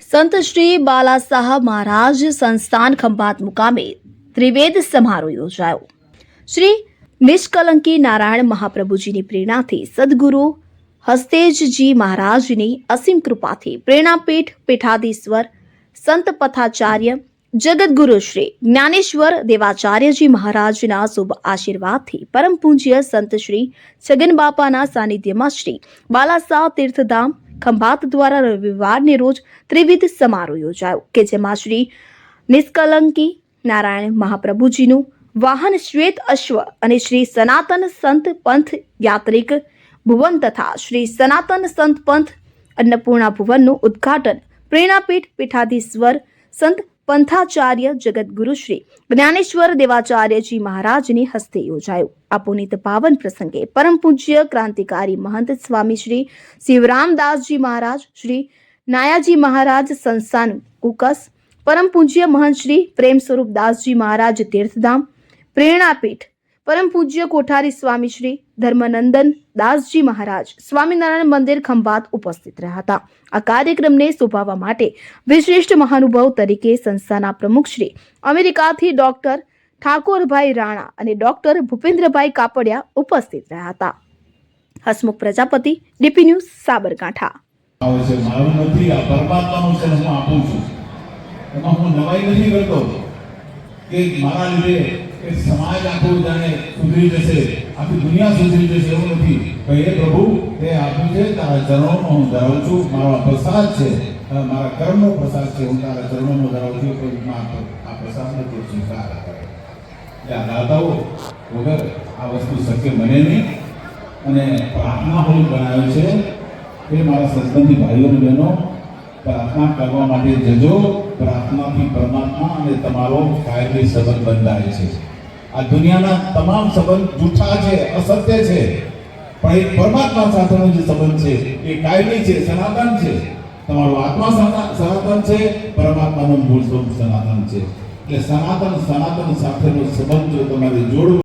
સંત શ્રી બાલાસાહ મહારાજ સંસ્થાન ખંભાત મુકામે ત્રિવેદ સમારોહ યોજાયો। શ્રી નિષ્કલંકી નારાયણ મહાપ્રભુજીની પ્રેરણાથી સદગુરુ હસ્તેજજી મહારાજની અસીમ કૃપાથી પ્રેરણાપીઠ પીઠાધીશ્વર સંત પથાચાર્ય જગતગુરુ શ્રી જ્ઞાનેશ્વર દેવાચાર્યજી મહારાજના શુભ આશીર્વાદથી પરમ પૂજ્ય સંત શ્રી છગન બાપાના સાનિધ્યમાં શ્રી બાલાસાહ તીર્થધામ ખંભાત દ્વારા રવિવારને રોજ ત્રિવિધ સમારોહ યોજાયો કે જેમાં શ્રી નિષ્કલંકી નારાયણ મહાપ્રભુજીનું વાહન શ્વેત અશ્વ અને શ્રી સનાતન સંત પંથ યાત્રિક ભુવન તથા શ્રી સનાતન સંત પંથ અન્નપૂર્ણા ભુવનનું ઉદ્ઘાટન પ્રેરણાપીઠ પીઠાધીશ્વર સંત પંથાચાર્ય જગતગુરુ શ્રી જ્ઞાનેશ્વર દેવાચાર્યજી મહારાજની હસ્તે યોજાયું। આ પુનિત પાવન પ્રસંગે પરમ પૂજ્ય ક્રાંતિકારી મહંત સ્વામી શ્રી શિવરામદાસજી મહારાજ, શ્રી નાયાજી મહારાજ સંસ્થાન કુકસ, પરમ પૂજ્ય મહંત શ્રી પ્રેમ સ્વરૂપદાસજી મહારાજ તીર્થધામ પ્રેરણાપીઠ, પરમ પૂજ્ય કોઠારી સ્વામી શ્રી ધર્મનંદન દાસજી મહારાજ સ્વામિનારાયણ મંદિર ખંભાત ઉપસ્થિત રહ્યા હતા। આ કાર્યક્રમને શોભાવવા માટે વિશિષ્ટ મહાનુભાવ તરીકે સંસ્થાના પ્રમુખ શ્રી અમેરિકાથી ડોક્ટર ઠાકોરભાઈ રાણા અને ડોક્ટર ભૂપેન્દ્રભાઈ કાપડિયા ઉપસ્થિત રહ્યા હતા। Hasmukh Prajapati, DP news, Sabarkantha. મારું નથી, આ પરમાત્માનું છે, હું આપું છું। એમાં હું નવાઈ નથી કરતો કે મારા લીધે એક સમાજ આખો જાણે સુધરી જશે, આખી દુનિયા સુધરી જશે, એવું નથી। હે પ્રભુ, તે આપ્યું છે, તારા ચરણોમાં હું ધરાવું છું, મારો પ્રસાદ છે, મારા કર્મનો પ્રસાદ છે, હું તારા ચરણોમાં ધરાવું છું, તો આ પ્રસાદને તું સ્વીકાર કરે। આ દાતાઓ વગર આ વસ્તુ શક્ય બને નહીં અને પ્રાર્થના હોલ બનાવ્યો છે કે મારા સત્સંગી ભાઈઓ અને બહેનો પ્રાર્થના કરવા માટે જજો। પ્રાર્થનાથી પરમાત્મા અને તમારો કાયમી સંબંધ બંધાય છે। આ દુનિયાના તમામ સંબંધ જૂઠા છે, અસત્ય છે, પણ એક પરમાત્મા સાથેનો જે સંબંધ છે એ કાયમી છે, સનાતન છે। તમારો આત્મા સનાતન છે, પરમાત્માનું મૂળ સ્વરૂપ સનાતન છે। એટલે સનાતન સાથેનો સંબંધ જો તમારે જોડવો